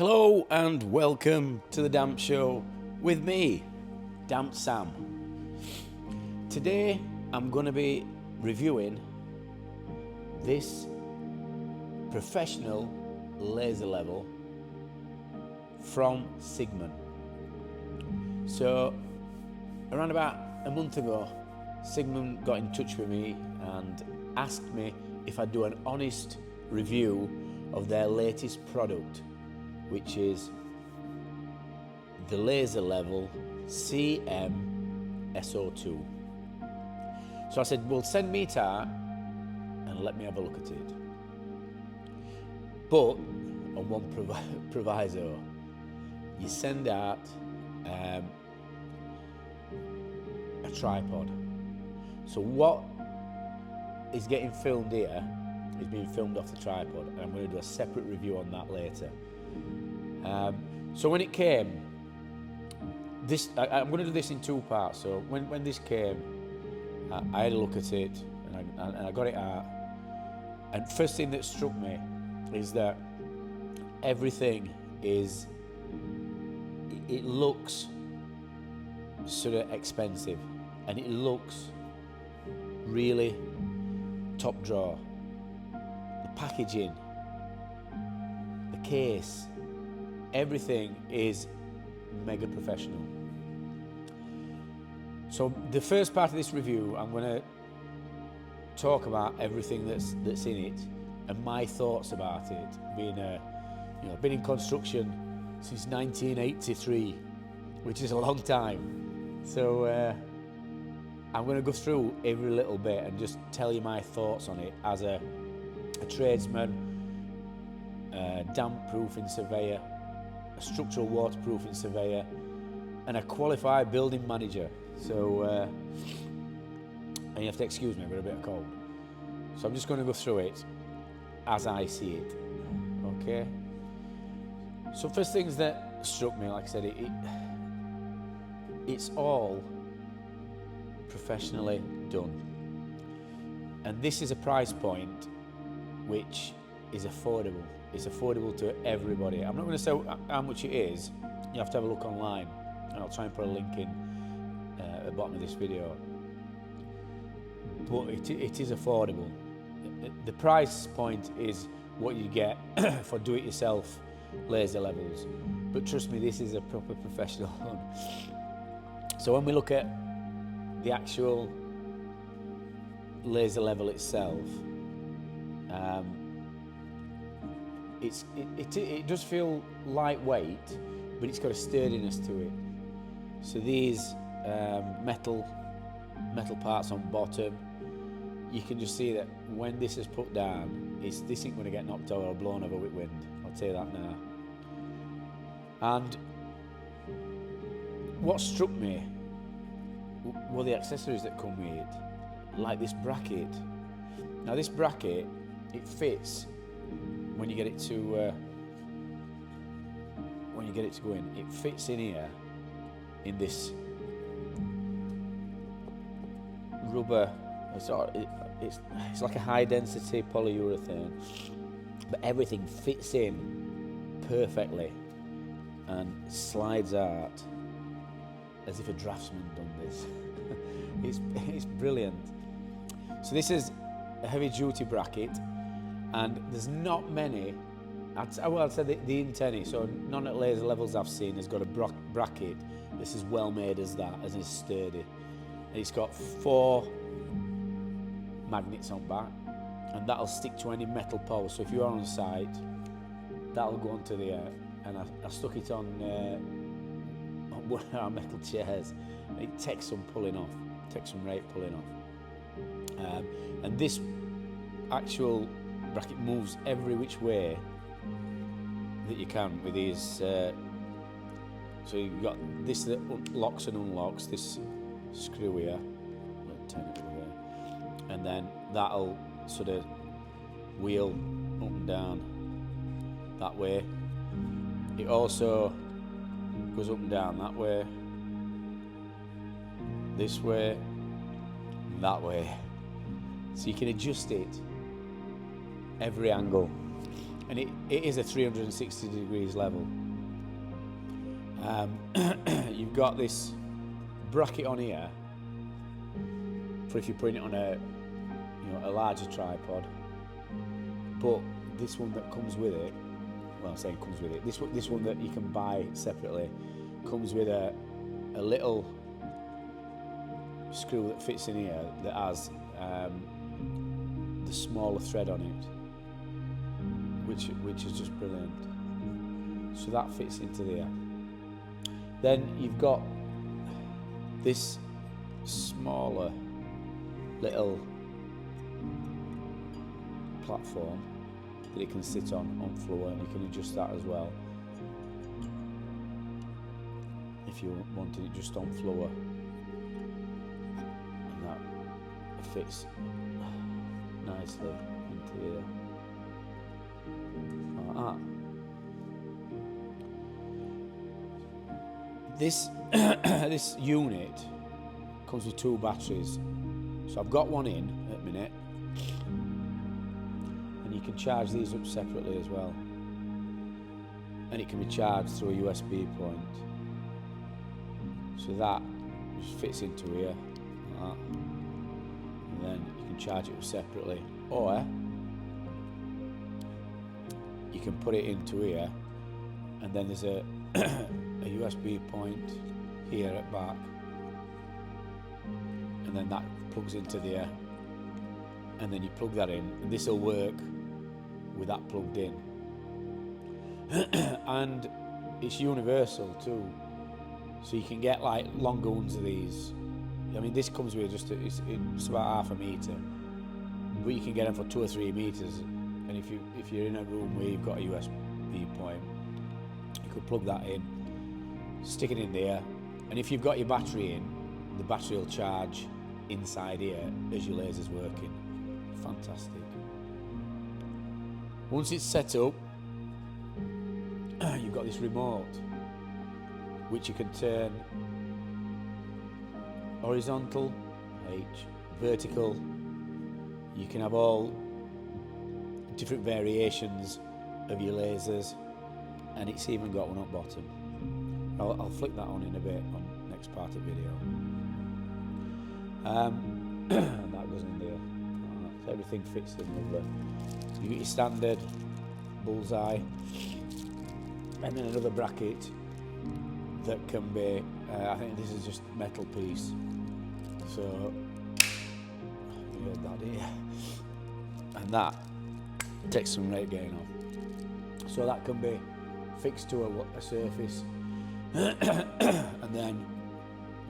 Hello and welcome to the Damp Show with me, Damp Sam. Today I'm going to be reviewing this professional laser level from Cigman. So around about a month ago, Cigman got in touch with me and asked me if I'd do an honest review of their latest product, which is the Laser Level CM-S02. So I said, well, send me that and let me have a look at it. But on one proviso, you send out a tripod. So what is getting filmed here is being filmed off the tripod, and I'm going to do a separate review on that later. So when it came, I'm going to do this in two parts. So when this came, I had a look at it and I got it out. And first thing that struck me is that everything is, it looks sort of expensive, and it looks really top drawer. The packaging, the case, everything is mega professional. So the first part of this review, I'm going to talk about everything that's in it and my thoughts about it. Being been in construction since 1983, which is a long time. So I'm going to go through every little bit and just tell you my thoughts on it as a tradesman, damp-proofing surveyor, a structural waterproofing surveyor, and a qualified building manager. So, and you have to excuse me, I've got a bit of cold. So I'm just going to go through it as I see it. Okay. So first things that struck me, like I said, it's all professionally done, and this is a price point which is affordable. It's affordable to everybody. I'm not going to say how much it is. You have to have a look online, and I'll try and put a link in at the bottom of this video. But it is affordable. The price point is what you get for do-it-yourself laser levels. But trust me, this is a proper professional one. So when we look at the actual laser level itself, it does feel lightweight, but it's got a sturdiness to it. So these metal parts on bottom, you can just see that when this is put down, this isn't going to get knocked over or blown over with wind. I'll tell you that now. And what struck me were the accessories that come with it, like this bracket. Now this bracket, it fits when you get it to go in. It fits in here in this rubber. It's like a high density polyurethane, but everything fits in perfectly and slides out as if a draftsman done this. It's brilliant. So this is a heavy duty bracket, and there's not many. I'd say the Inteni, so none at Laser Levels I've seen has got a bracket that's as well made as that, as is sturdy. And it's got 4 magnets on back, and that'll stick to any metal post. So if you are on site, that'll go onto the and I stuck it on one of our metal chairs, and it takes some pulling off, rate pulling off. And this actual bracket moves every which way that you can with these. So you've got this that locks and unlocks, this screw here. I'll turn it over there. And then that'll sort of wheel up and down that way. It also goes up and down that way, this way, and that way. So you can adjust it every angle. and it is a 360 degrees level. You've got this bracket on here for if you're putting it on a larger tripod, but this one that comes with it, well, I'm saying comes with it, this one that you can buy separately comes with a little screw that fits in here that has the smaller thread on it, which is just brilliant. So that fits into there. Then you've got this smaller little platform that it can sit on floor, and you can adjust that as well if you wanted it just on floor, and that fits nicely into here like that. This unit comes with 2 batteries, so I've got one in at the minute, and you can charge these up separately as well, and it can be charged through a USB point, so that just fits into here like that. And then you can charge it up separately, or you can put it into here, and then there's a USB point here at back, and then that plugs into there, and then you plug that in, and this will work with that plugged in. And it's universal too, so you can get like longer ones of these. I mean, this comes with just it's about 1/2 meter, but you can get them for 2 or 3 meters. And if you're in a room where you've got a USB point, you could plug that in, stick it in there, and if you've got your battery in, the battery will charge inside here as your laser's working. Fantastic. Once it's set up, you've got this remote which you can turn horizontal, H, vertical. You can have all different variations of your lasers, and it's even got one on bottom. I'll flick that on in a bit on next part of the video. And that goes in there. So everything fits in lovely. You get your standard bullseye, and then another bracket that can be, I think this is just metal piece. So you heard that here, and that takes some rate gain off. So that can be fixed to a surface, and then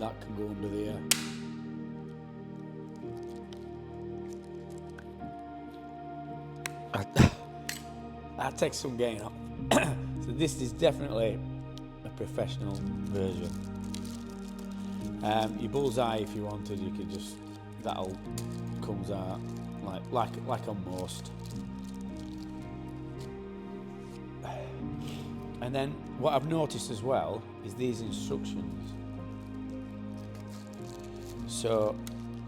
that can go under there. That takes some gain off. So this is definitely a professional version. Your bullseye, if you wanted, you could just, that'll comes out like on most. And then what I've noticed as well is these instructions. So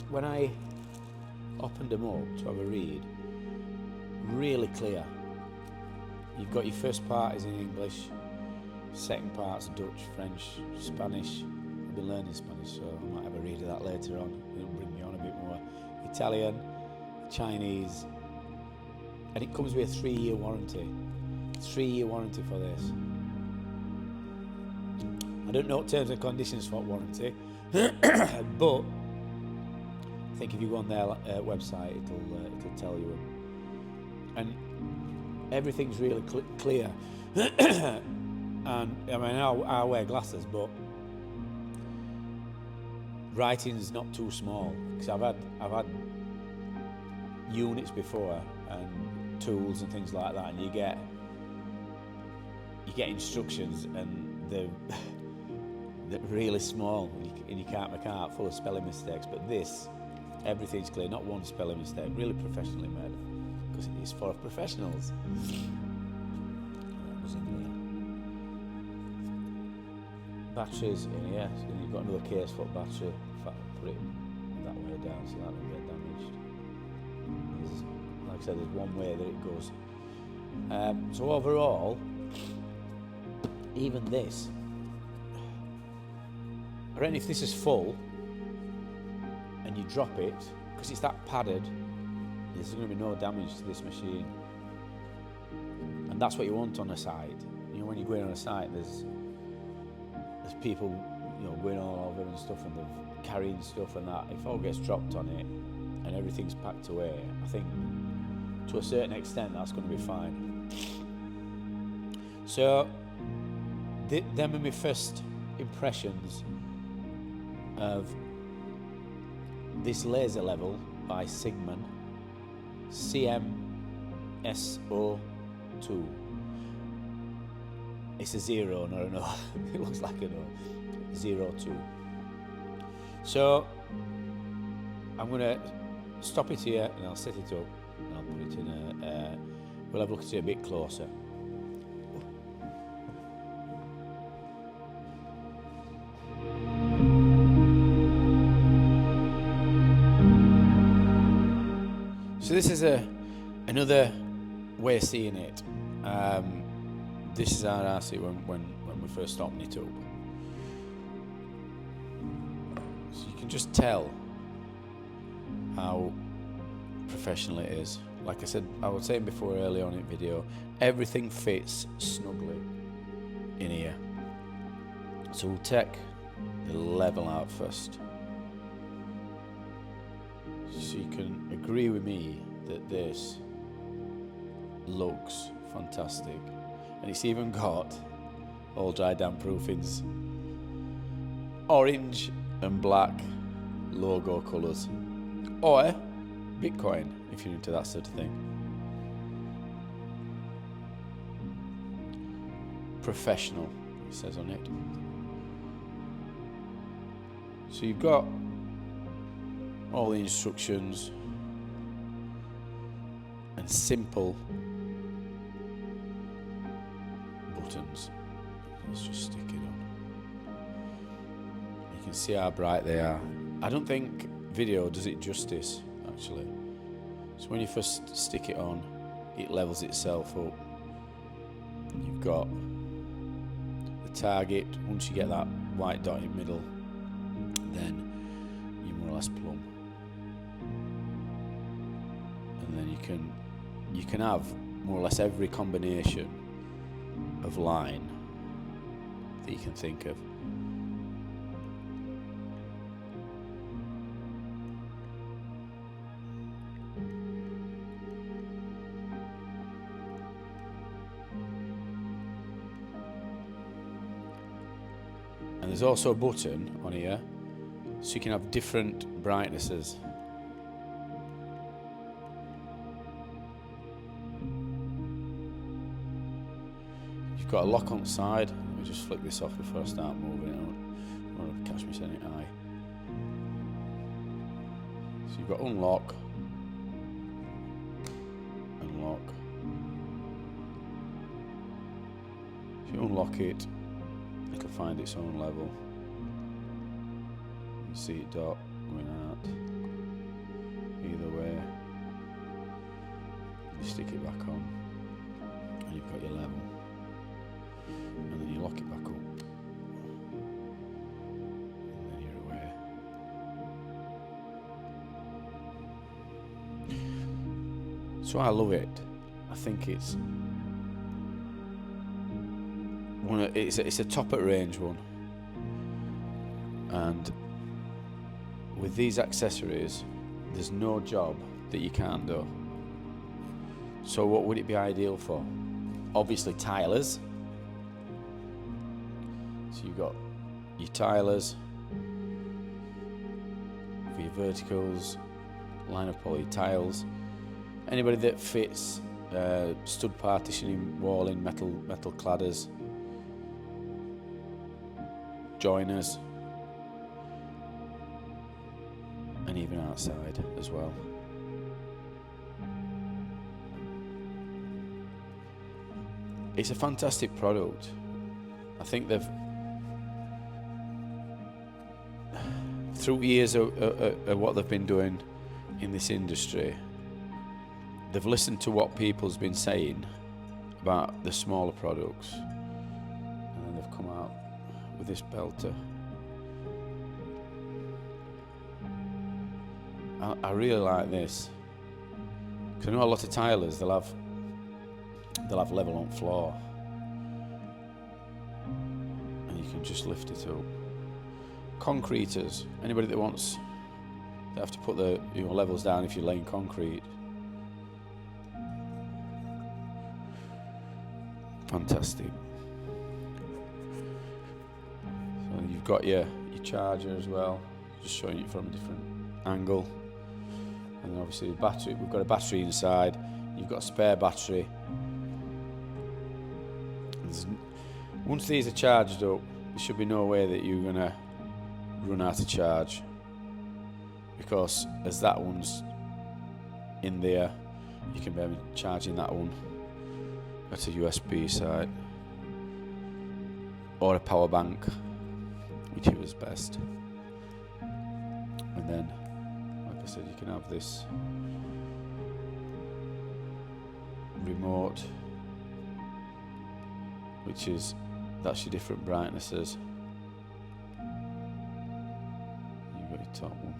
when I opened them up to have a read, really clear. You've got your first part is in English, second part's Dutch, French, Spanish. I've been learning Spanish, so I might have a read of that later on. It'll bring me on a bit more. Italian, Chinese, and it comes with a 3-year warranty. 3-year warranty for this. I don't know terms and conditions for warranty, but I think if you go on their website, it'll tell you. And everything's really clear. And I mean, I wear glasses, but writing's not too small, because I've had units before and tools and things like that, and you get instructions and they're really small, and you can't make out, full of spelling mistakes. But this, everything's clear, not one spelling mistake, really professionally made, because it is for professionals. That was in there. Batteries in here, so then you've got another case for battery. In fact, put it that way down so that won't get damaged. Like I said, there's one way that it goes So overall, even this, I reckon if this is full and you drop it, because it's that padded, there's going to be no damage to this machine. And that's what you want on a site. You know, when you're going on a site, there's people, you know, going all over and stuff, and they're carrying stuff and that. If all gets dropped on it and everything's packed away, I think to a certain extent that's going to be fine. So them are my first impressions of this Laser Level by Cigman CM-S02. It's a 0, not an O. It looks like an O. 02. So I'm going to stop it here and I'll set it up and I'll put it in a we'll have a look at it a bit closer. So this is another way of seeing it. This is how I see it when we first opened it up. So you can just tell how professional it is. Like I was saying before early on in the video, everything fits snugly in here. So we'll take the level out first. So you can agree with me that this looks fantastic. And it's even got all dry damp proofings, orange and black logo colours, or Bitcoin if you're into that sort of thing. Professional, it says on it. So you've got all the instructions and simple buttons. Let's just stick it on. You can see how bright they are. I don't think video does it justice, actually. So when you first stick it on, it levels itself up. You've got the target. Once you get that white dot in the middle, then you're more or less plumb. And then you can have more or less every combination of line that you can think of. And there's also a button on here so you can have different brightnesses. You've got a lock on the side. Let me just flick this off before I start moving it. I don't want to catch me setting it high. So you've got unlock, unlock. If you unlock it, it'll find its own level. You see it dot going out. Either way, you stick it back on, and you've got your level. And then you lock it back up, and then you're away. So I love it. I think it's it's a top at range one, and with these accessories, there's no job that you can't do. So what would it be ideal for? Obviously tilers. So you've got your tilers for your verticals, line of poly tiles. Anybody that fits stud partitioning, walling, metal cladders, joiners, and even outside as well. It's a fantastic product. I think they've, through years of what they've been doing in this industry, they've listened to what people's been saying about the smaller products, and then they've come out with this belter. I really like this, because I know a lot of tilers, they'll have level on floor, and you can just lift it up. Concreters, anybody that wants, they have to put the levels down if you're laying concrete. Fantastic. So you've got your charger as well, just showing it from a different angle. And then obviously the battery, we've got a battery inside, you've got a spare battery. Once these are charged up, there should be no way that you're gonna run out of charge, because as that one's in there, you can be charging that one at a USB side or a power bank, whichever's best. And then, like I said, you can have this remote, which is, that's your different brightnesses. You've got your top one,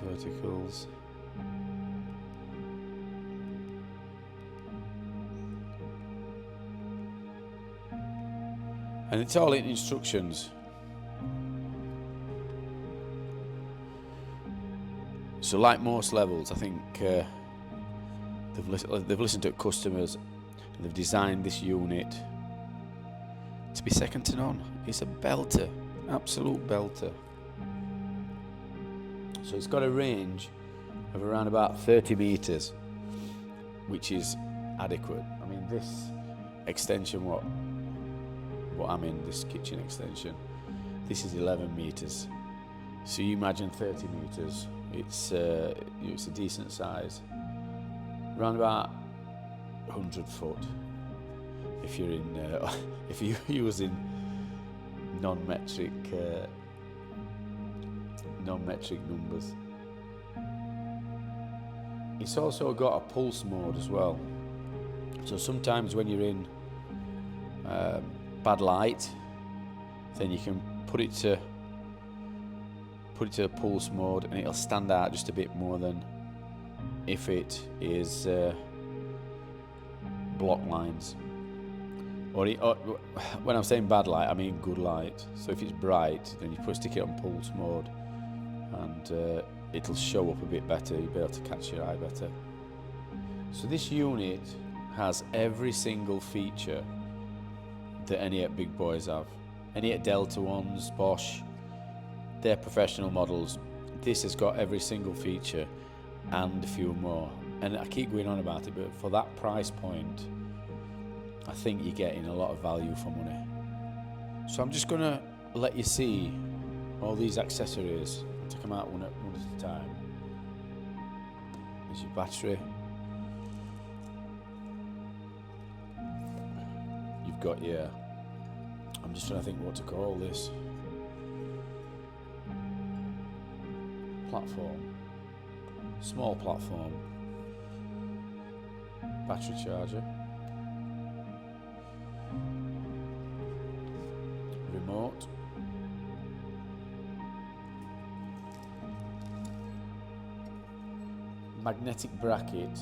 verticals, and it's all in instructions. So like most levels, I think they've listened to customers and they've designed this unit to be second to none. It's a belter, absolute belter. So it's got a range of around about 30 meters, which is adequate. I mean, this extension, what I'm in, this kitchen extension, this is 11 meters. So you imagine 30 meters. It's a decent size. Around about 100 foot. If you're in, if you're using non-metric numbers. It's also got a pulse mode as well. So sometimes when you're in bad light, then you can put it to the pulse mode, and it'll stand out just a bit more than if it is block lines. Or when I'm saying bad light, I mean good light. So if it's bright, then you stick it on pulse mode, and it'll show up a bit better. You'll be able to catch your eye better. So this unit has every single feature that any big boys have. Any Delta ones, Bosch, they're professional models. This has got every single feature and a few more. And I keep going on about it, but for that price point, I think you're getting a lot of value for money. So I'm just gonna let you see all these accessories. I'll take them out one at a time. There's your battery. You've got your, I'm just trying to think what to call this. Platform. Small platform. Battery charger. Remote. Magnetic bracket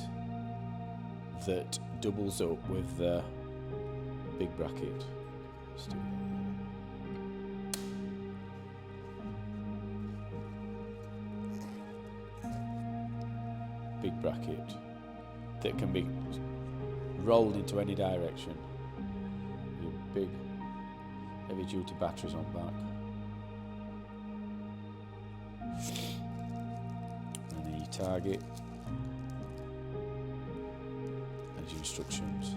that doubles up with the big bracket. Let's do that. Big bracket that can be rolled into any direction. Your big heavy duty batteries on back. And then your target and your instructions.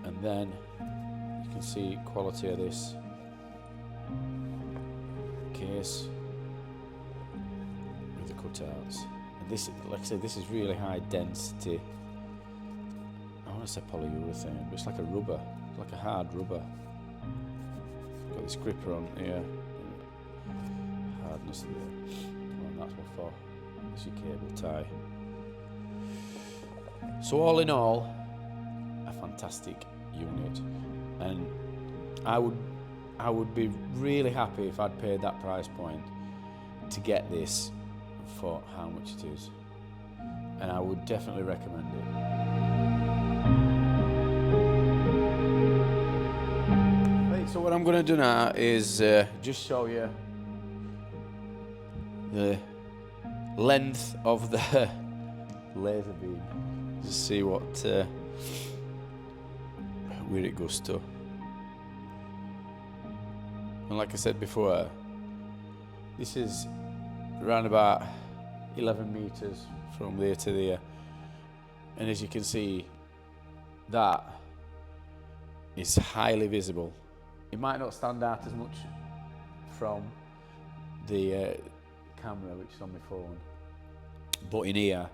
And then you can see quality of this case with the cutouts. And this, like I said, this is really high density. I want to say polyurethane, but it's like a rubber. It's like a hard rubber. Got this gripper on here. Hardness there. Well, that's what for. That's your cable tie. So all in all, a fantastic unit, and I would be really happy if I'd paid that price point to get this for how much it is, and I would definitely recommend it. Right, so what I'm going to do now is just show you the length of the laser beam. Just see what where it goes to. And like I said before, this is around about 11 meters from there to there, and as you can see, that is highly visible. It might not stand out as much from the camera, which is on my phone, but in here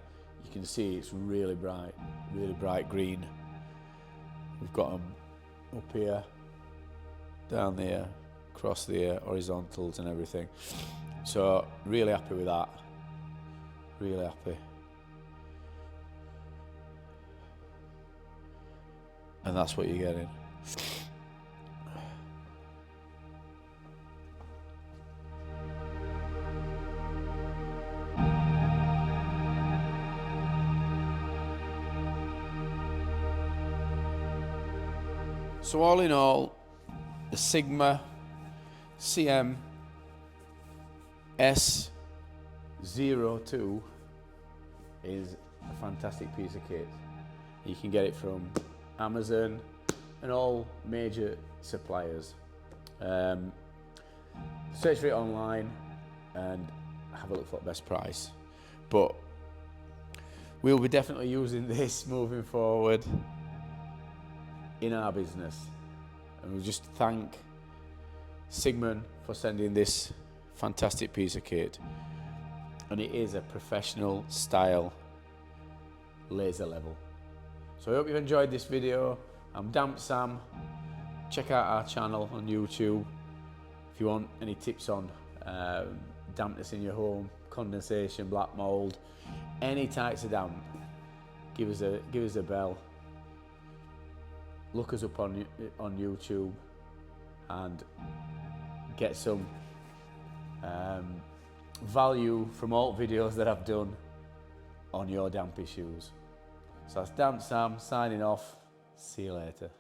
you can see it's really bright green. We've got them up here, down there, across there, horizontals and everything. So really happy with that, really happy. And that's what you're getting. So all in all, the Cigman CM-S02 is a fantastic piece of kit. You can get it from Amazon and all major suppliers. Search for it online and have a look for the best price. But we'll be definitely using this moving forward in our business, and we'll just thank Cigman for sending this fantastic piece of kit, and it is a professional style laser level. So I hope you've enjoyed this video. I'm Damp Sam. Check out our channel on YouTube if you want any tips on dampness in your home, condensation, black mold, any types of damp. Give us a bell. Look us up on YouTube and get some value from all videos that I've done on your damp issues. So that's Damp Sam signing off. See you later.